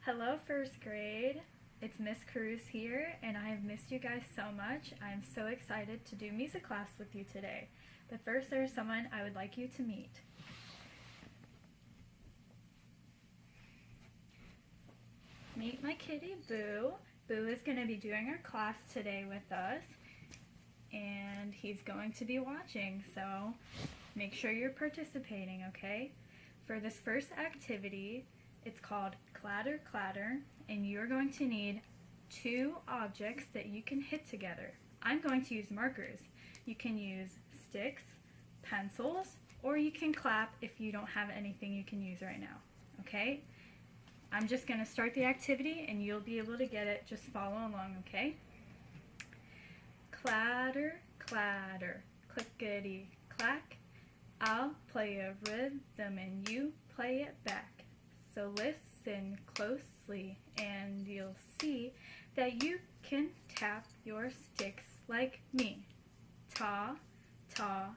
Hello, first grade. It's Miss Cruz here, and I have missed you guys so much. I'm so excited to do music class with you today. But first, there's someone I would like you to meet. Meet my kitty, Boo. Boo is going to be doing our class today with us, and he's going to be watching, so make sure you're participating, okay? For this first activity, it's called Clatter Clatter, and you're going to need two objects that you can hit together. I'm going to use markers. You can use sticks, pencils, or you can clap if you don't have anything you can use right now, okay? I'm just going to start the activity and you'll be able to get it. Just follow along, okay? Clatter, clatter, clickety clack. I'll play a rhythm and you play it back. So listen closely and you'll see that you can tap your sticks like me. Ta, ta,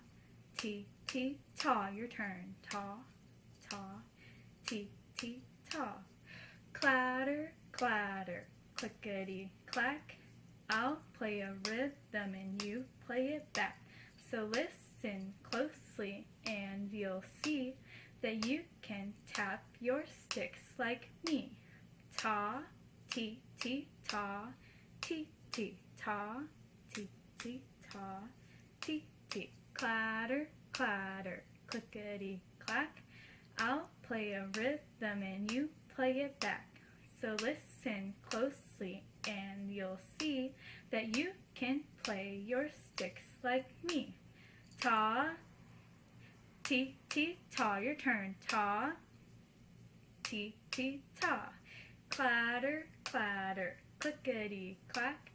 ti, ti, ta. Your turn. Ta, ta, ti, ti, ta. Clatter, clatter, clickety clack. I'll play a rhythm and you play it back. So listen closely and you'll see that you can tap your sticks like me. Ta, ti, ti, ta, ti, ti, ta, ti, ti, ta, ti, ti. Clatter, clatter, clickety clack. I'll play a rhythm and you play it back. So listen closely and you'll see that you can play your sticks like me. Ta, ti, ti, ta. Your turn. Ta, ti, ti, ta. Clatter, clatter, clickety clack.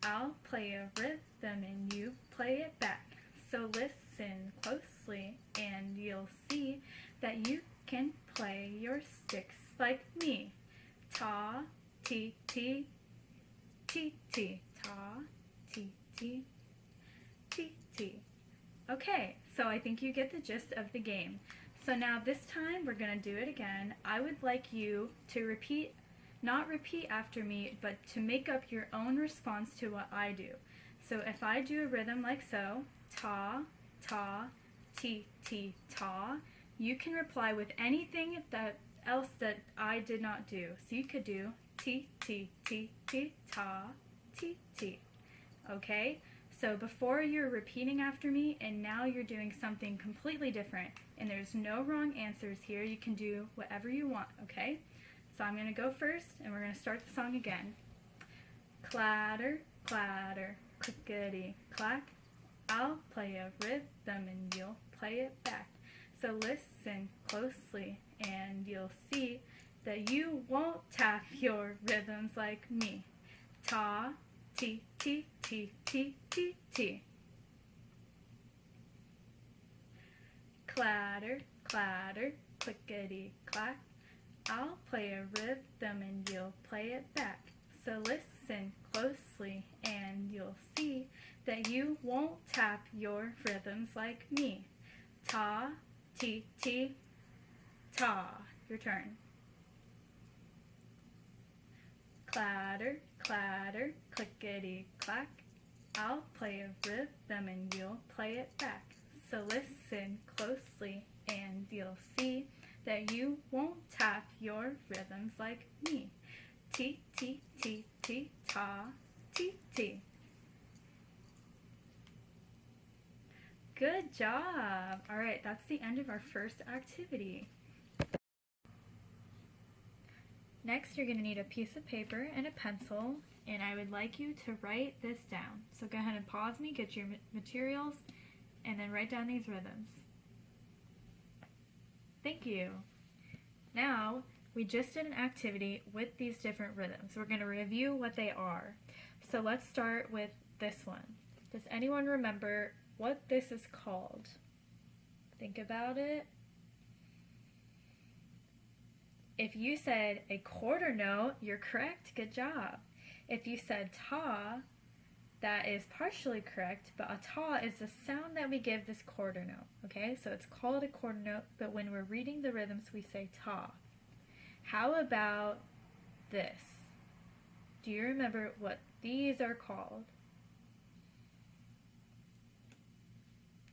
I'll play a rhythm and you play it back. So listen closely and you'll see that you can play your sticks like me. Ta, ti, ti, ti, ti, ta, ti, ti, ti, ti. Okay, so I think you get the gist of the game. So now this time we're going to do it again. I would like you to not repeat after me, but to make up your own response to what I do. So if I do a rhythm like so, ta, ta, ti, ti, ta, you can reply with anything else that I did not do. So you could do ti, ti, ti, ti, ta, ti, ti. Okay? So before you're repeating after me and now you're doing something completely different and there's no wrong answers here. You can do whatever you want, okay? So I'm going to go first and we're going to start the song again. Clatter, clatter, clickety clack. I'll play a rhythm and you'll play it back. So listen closely and you'll see that you won't tap your rhythms like me. Ta, ti, ti, ti, ti, ti, ti. Clatter, clatter, clickety clack. I'll play a rhythm and you'll play it back. So listen closely and you'll see that you won't tap your rhythms like me. Ta, ti, ti, ta. Your turn. Clatter, clatter, clickety clack. I'll play a rhythm and you'll play it back. So listen closely and you'll see that you won't tap your rhythms like me. Ti, ti, ti, ti, ta, ti, ti. Good job! Alright, that's the end of our first activity. Next, you're going to need a piece of paper and a pencil, and I would like you to write this down. So go ahead and pause me, get your materials, and then write down these rhythms. Thank you. Now, we just did an activity with these different rhythms. We're going to review what they are. So let's start with this one. Does anyone remember what this is called? Think about it. If you said a quarter note, you're correct. Good job. If you said ta, that is partially correct, but a ta is the sound that we give this quarter note, okay? So it's called a quarter note, but when we're reading the rhythms, we say ta. How about this. Do you remember what these are called?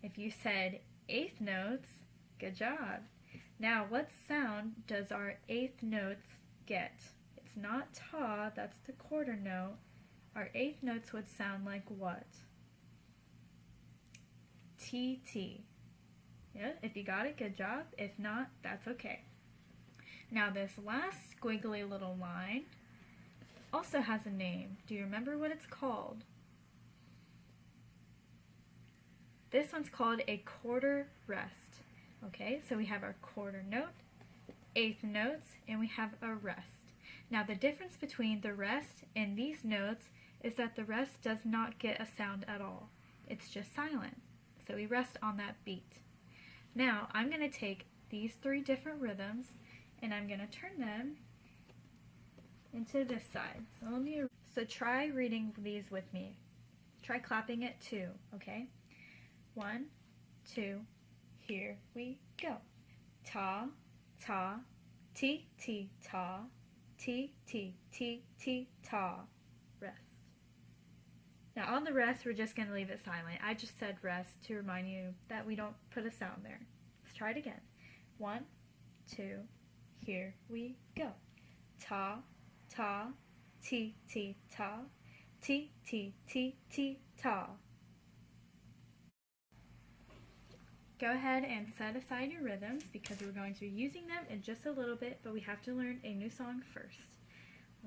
If you said eighth notes, good job. Now, what sound does our eighth notes get? It's not ta, that's the quarter note. Our eighth notes would sound like what? T-T. Yeah, if you got it, good job. If not, that's okay. Now this last squiggly little line also has a name. Do you remember what it's called? This one's called a quarter rest. Okay, so we have our quarter note, eighth notes, and we have a rest. Now the difference between the rest and these notes is that the rest does not get a sound at all. It's just silent. So we rest on that beat. Now I'm going to take these three different rhythms and I'm going to turn them into this side. So try reading these with me. Try clapping it too, okay? 1, 2, here we go. Ta, ta, ti, ti, ta, ti, ti, ti, ti, ta. Rest. Now on the rest, we're just going to leave it silent. I just said rest to remind you that we don't put a sound there. Let's try it again. 1, 2, here we go. Ta, ta, ti, ti, ta, ti, ti, ti, ti, ta. Go ahead and set aside your rhythms because we're going to be using them in just a little bit, but we have to learn a new song first.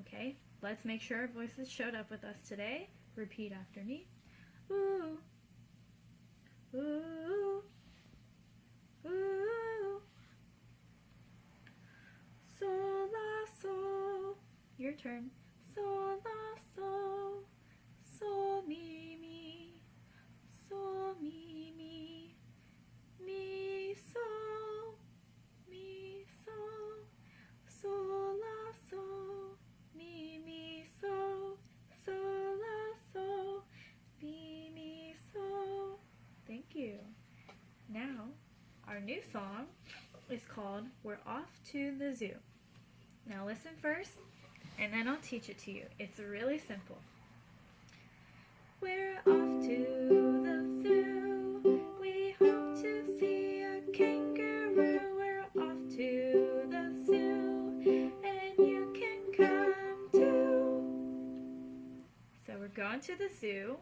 Okay, let's make sure our voices showed up with us today. Repeat after me. Ooh, ooh, ooh. Sol, la, sol. Your turn. Sol, la, sol. Sol, mi, mi. Sol, mi, mi. Mi, sol. Mi, sol. Sol, la, sol. Mi, mi, sol. Sol, la, sol. Mi, mi, sol. Thank you. Now, our new song is called We're Off to the Zoo. Now listen first, and then I'll teach it to you. It's really simple. We're off to the zoo. We hope to see a kangaroo. We're off to the zoo, and you can come too. So we're going to the zoo.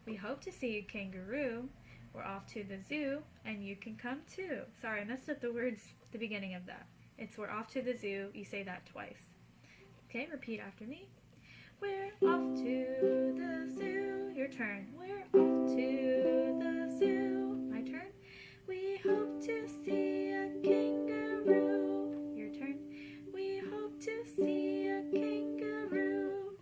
We hope to see a kangaroo. We're off to the zoo, and you can come too. Sorry, I messed up the words at the beginning of that. It's we're off to the zoo. You say that twice. Okay, repeat after me. We're off to the zoo. Your turn. We're off to the zoo. My turn. We hope to see a kangaroo. Your turn. We hope to see a kangaroo.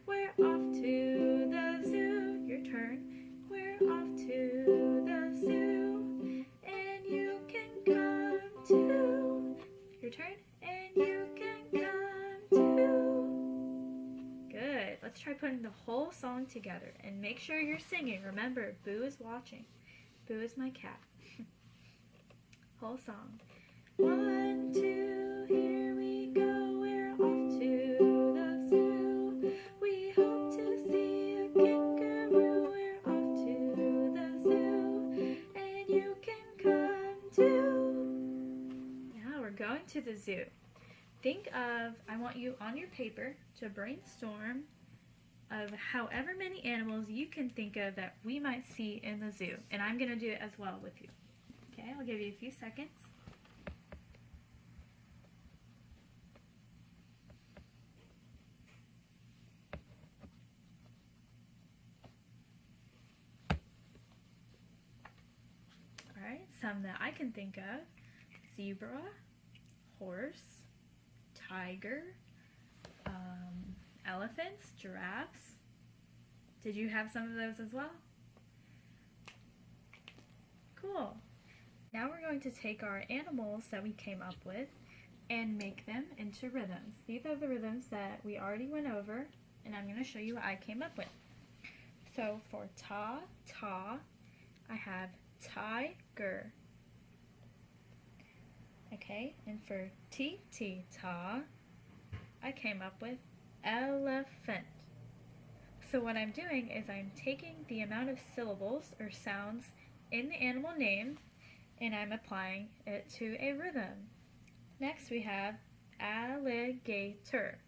We're off to the zoo. Your turn. We're off to the zoo, and you can come too. Your turn, and you can come too. Good. Let's try putting the whole song together, and make sure you're singing. Remember, Boo is watching. Boo is my cat. Whole song. 1, 2, here we go. We're off to the zoo. We hope to see a kangaroo. We're off to the zoo, and you can come too. Now we're going to the zoo. Think of, I want you on your paper to brainstorm of however many animals you can think of that we might see in the zoo. And I'm going to do it as well with you. Okay, I'll give you a few seconds. Alright, some that I can think of. Zebra, horse, tiger, elephants, giraffes. Did you have some of those as well? Cool. Now we're going to take our animals that we came up with and make them into rhythms. These are the rhythms that we already went over, and I'm going to show you what I came up with. So for ta, ta, I have tiger. Okay, and for ti, ti, ta, I came up with elephant. So what I'm doing is I'm taking the amount of syllables or sounds in the animal name and I'm applying it to a rhythm. Next we have alligator.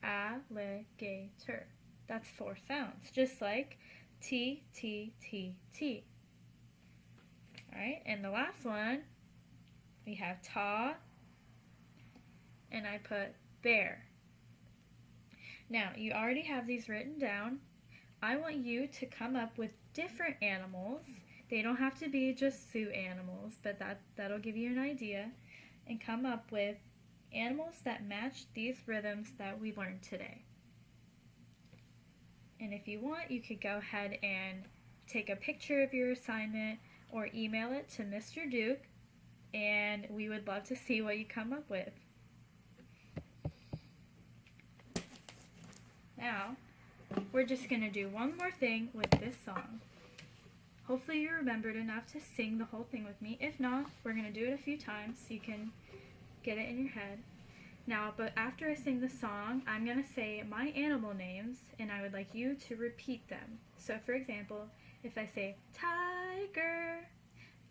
Alligator. That's 4 sounds, just like T, T, T, T. Alright, and the last one, we have ta, and I put bear. Now, you already have these written down. I want you to come up with different animals. They don't have to be just zoo animals, but that'll give you an idea. And come up with animals that match these rhythms that we learned today. And if you want, you could go ahead and take a picture of your assignment or email it to Mr. Duke, and we would love to see what you come up with. Now, we're just going to do one more thing with this song. Hopefully you remembered enough to sing the whole thing with me. If not, we're going to do it a few times so you can get it in your head. Now, but after I sing the song, I'm going to say my animal names, and I would like you to repeat them. So, for example, if I say tiger,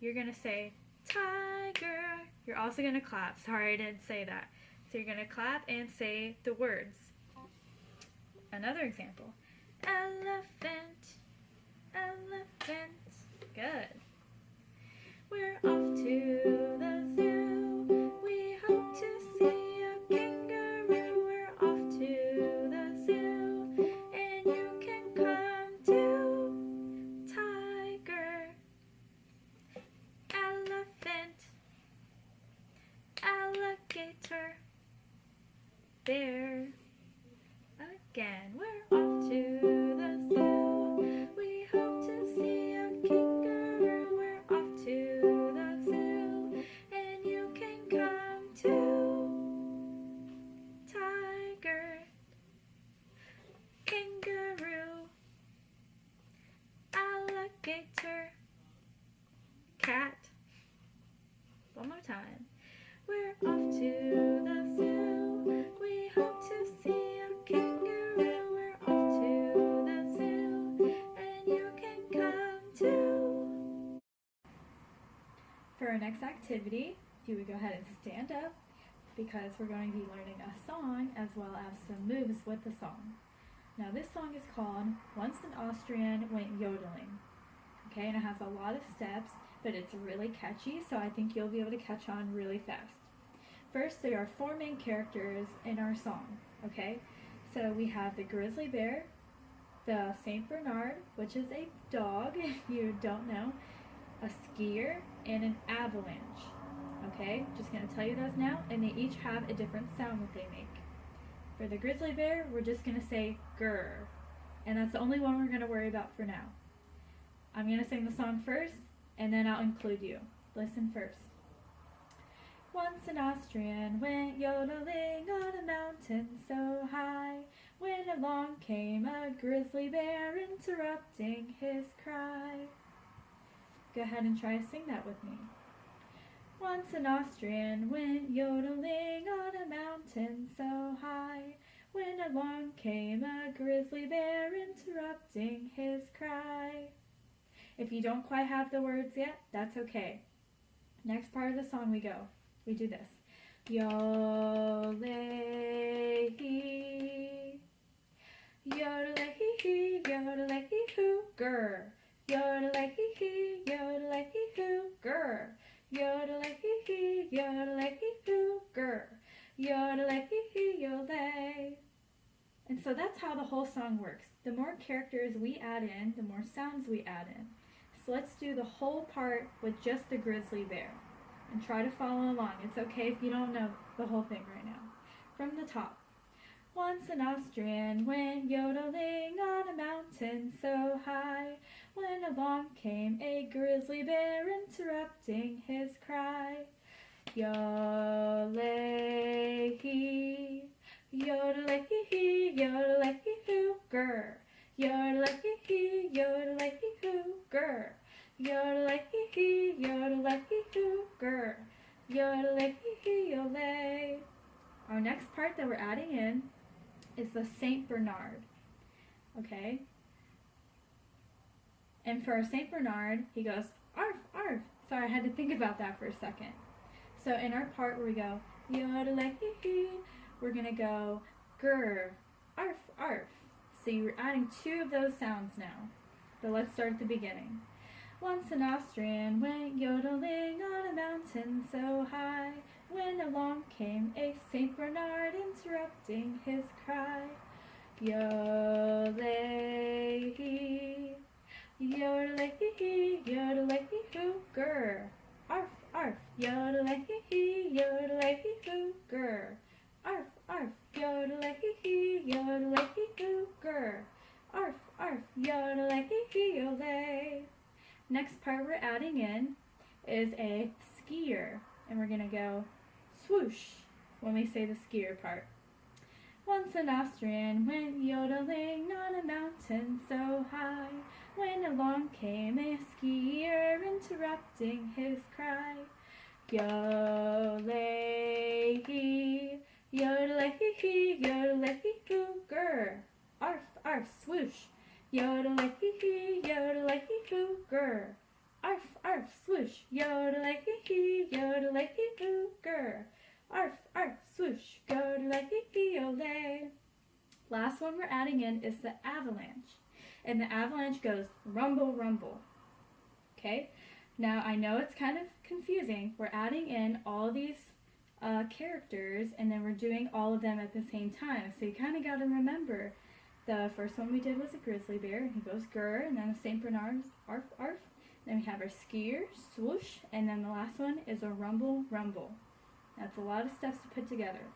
you're going to say tiger. You're also going to clap. Sorry, I didn't say that. So you're going to clap and say the words. Another example. Elephant, elephant. Good. We're off to the zoo. We hope to see a kangaroo. We're off to the zoo, and you can come too. Tiger, elephant, alligator, bear. Again, we're off to the zoo. We hope to see a kangaroo. We're off to the zoo, and you can come too. Tiger, kangaroo, alligator, cat. One more time. We're off to the zoo. We hope to see a kangaroo. We're off to the zoo, and you can come too. For our next activity, if you would go ahead and stand up, because we're going to be learning a song as well as some moves with the song. Now this song is called Once an Austrian Went Yodeling. Okay, and it has a lot of steps, but it's really catchy, so I think you'll be able to catch on really fast. First, there are 4 main characters in our song, okay? So we have the grizzly bear, the Saint Bernard, which is a dog, if you don't know, a skier, and an avalanche, okay? Just going to tell you those now, and they each have a different sound that they make. For the grizzly bear, we're just going to say grr, and that's the only one we're going to worry about for now. I'm going to sing the song first, and then I'll include you. Listen first. Once an Austrian went yodeling on a mountain so high, when along came a grizzly bear interrupting his cry. Go ahead and try to sing that with me. Once an Austrian went yodeling on a mountain so high, when along came a grizzly bear interrupting his cry. If you don't quite have the words yet, that's okay. Next part of the song we go. We do this. Yodelay-hee, yodelay-hee, yodelay-hee-hoo, grr. Yodelay-hee-hee, yodelay-hee-hoo, grr. Yodelay-hee-hee, yodelay-hee-hoo, grr. Yodelay-hee-hee, yodelay. And so that's how the whole song works. The more characters we add in, the more sounds we add in. So let's do the whole part with just the grizzly bear. And try to follow along. It's okay if you don't know the whole thing right now. From the top. Once an Austrian went yodeling on a mountain so high, when along came a grizzly bear interrupting his cry. Yodelay-hee, yodelay-hee-hee, yodelay-hee-hoo, grr. Yodelay-hee-hee, yodelay-hee-hoo, grr. Yodelay-hee-hee, yodelay-hee-hoo, grr. Yodelay-hee-hee, yodelay. Our next part that we're adding adding in is the Saint Bernard. Okay? And for our Saint Bernard, he goes, arf, arf. Sorry, I had to think about that for a second. So in our part where we go, yodelay-hee-hee, we're going to go, grr, arf, arf. So you're adding 2 of those sounds now. But let's start at the beginning. Once an Austrian went yodeling on a mountain so high, when along came a Saint Bernard interrupting his cry. Yodelay-hee, yodelay-hee-hee, yodelay-hee-hoo, grr. Arf, arf, yodelay-hee-hee, yodelay-hee-hoo, grr. Arf, arf, yodelay-hee-hee, yodelay-hee-hoo, grr. Arf, arf, yodelay-hee-hee-olay. Next part we're adding in is a skier, and we're going to go swoosh when we say the skier part. Once an Austrian went yodeling on a mountain so high, when along came a skier interrupting his cry. Yodelay-hee, yodelay-hee-hee, yodelay-hee-hoo, grr. Arf, arf, swoosh. Yodelay-hee-hee, yodelay-hee-hoo, grr. Arf, arf, swoosh. Yodelay-hee-hee, yodelay-hee-hoo, grr. Arf, arf, swoosh. Yodelay-hee-hee-olay. Last one we're adding in is the avalanche. And the avalanche goes rumble, rumble. Okay? Now, I know it's kind of confusing. We're adding in all these characters, and then we're doing all of them at the same time. So you kind of got to remember, the first one we did was a grizzly bear. He goes grr, and then the St. Bernard's arf, arf. Then we have our skier, swoosh, and then the last one is a rumble, rumble. That's a lot of steps to put together.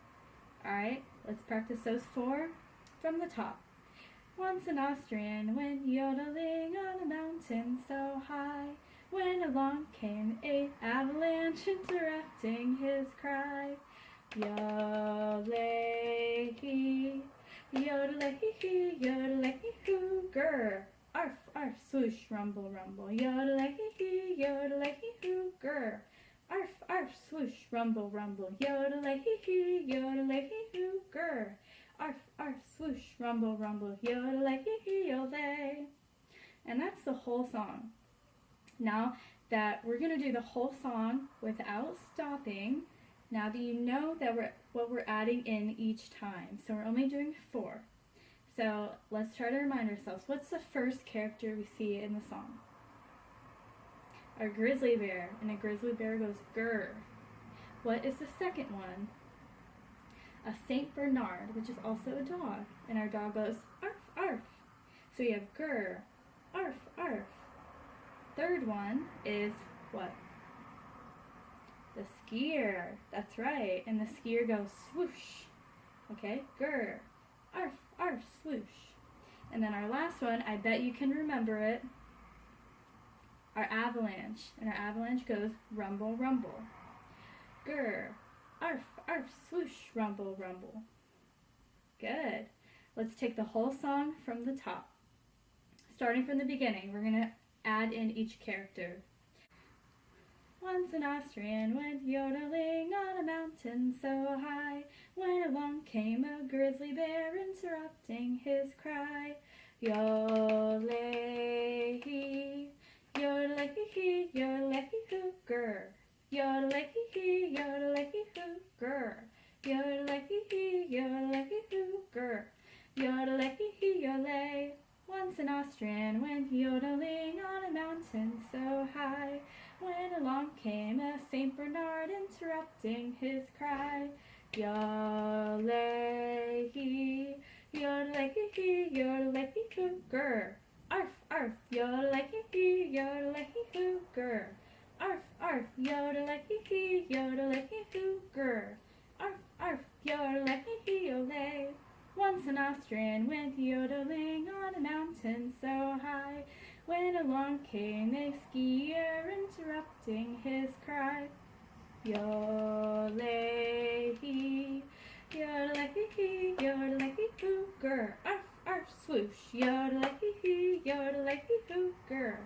Alright, let's practice those 4 from the top. Once an Austrian went yodeling on a mountain so high, when along came a avalanche interrupting his cry. Yodelay-hee, yodelay-hee-hee, yodelay-hee-hoo, grr. Arf, arf, swoosh, rumble, rumble. Yodelay-hee-hee, yodelay-hee-hoo, grr. Arf, arf, swoosh, rumble, rumble. Yodelay-hee-hee, yodelay-hee-hoo, grr. Arf, arf, swoosh, rumble, rumble. Yodelay-hee-hee-olay. And that's the whole song. Now that we're going to do the whole song without stopping, now that you know that what we're adding in each time. So we're only doing 4. So let's try to remind ourselves, what's the first character we see in the song? A grizzly bear, and a grizzly bear goes grr. What is the second one? A Saint Bernard, which is also a dog, and our dog goes arf, arf. So we have grr, arf, arf. Third one is what? The skier. That's right. And the skier goes swoosh. Okay? Grr. Arf, arf, swoosh. And then our last one, I bet you can remember it. Our avalanche. And our avalanche goes rumble, rumble. Grr. Arf, arf, swoosh, rumble, rumble. Good. Let's take the whole song from the top. Starting from the beginning, we're going to add in each character. Once an Austrian went yodeling on a mountain so high, when along came a grizzly bear interrupting his cry. Yodelay-hee, yodelay-hee-hee, yodelay-hee-hoo, grr. Yodelay-hee-hee, yodelay-hee-hoo, grr. Yodelay-hee-hee, yodelay-hee-hoo, grr. Yodelay-hee-hee-olay. Once an Austrian went yodeling on a mountain so high, when along came a Saint Bernard interrupting his cry. Yodelay-hee, yodelay-hee-hee, yodelay-hee-hoo, grr. Arf, arf, yodelay-hee-hee, yodelay-hee-hoo, grr. Arf, arf, yodelay-hee-hee, yodelay-hee-hoo, grr. Arf, arf, yodelay-hee-hee-olay. Once an Austrian went yodeling on a mountain so high, when along came a skier interrupting his cry. Yodelay-hee, yodelay-hee-hee, yodelay-hee-hoo, grr. Arf, arf, swoosh. Yodelay-hee-hee, yodelay-hee-hoo, grr.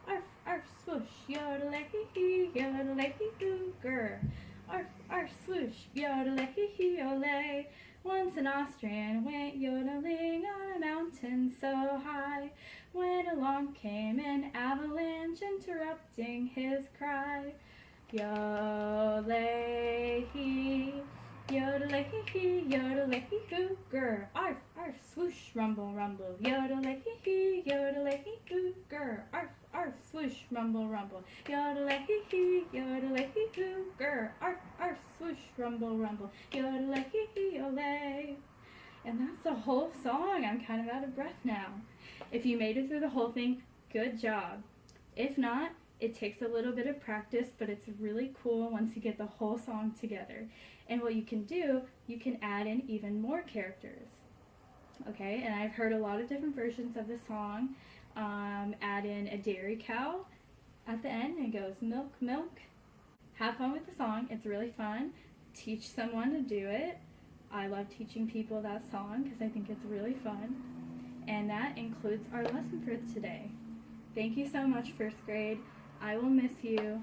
Arf, arf, swoosh. Yodelay-hee-hee, yodelay-hee-hoo, grr. Arf, arf, swoosh. Yodelay-hee-hee, olay. Once an and went yodeling on a mountain so high, when along came an avalanche interrupting his cry. Yodelay-hee, yodelay-hee, yodelay-hee-hoo, grr, arf, arf, swoosh, rumble, rumble. Yodelay-hee-hee, yodelay-hee-hoo, grr, arf, arf, swoosh, rumble, rumble. Yodelay-hee-hee, yodelay-hee-hoo, grr, arf, arf, swoosh, rumble, rumble. Yodelay-hee-hee, olay. And that's the whole song. I'm kind of out of breath now. If you made it through the whole thing, good job. If not, it takes a little bit of practice, but it's really cool once you get the whole song together. And what you can do, you can add in even more characters. Okay, and I've heard a lot of different versions of the song. Add in a dairy cow at the end, and it goes milk, milk. Have fun with the song. It's really fun. Teach someone to do it. I love teaching people that song because I think it's really fun. And that includes our lesson for today. Thank you so much, first grade. I will miss you.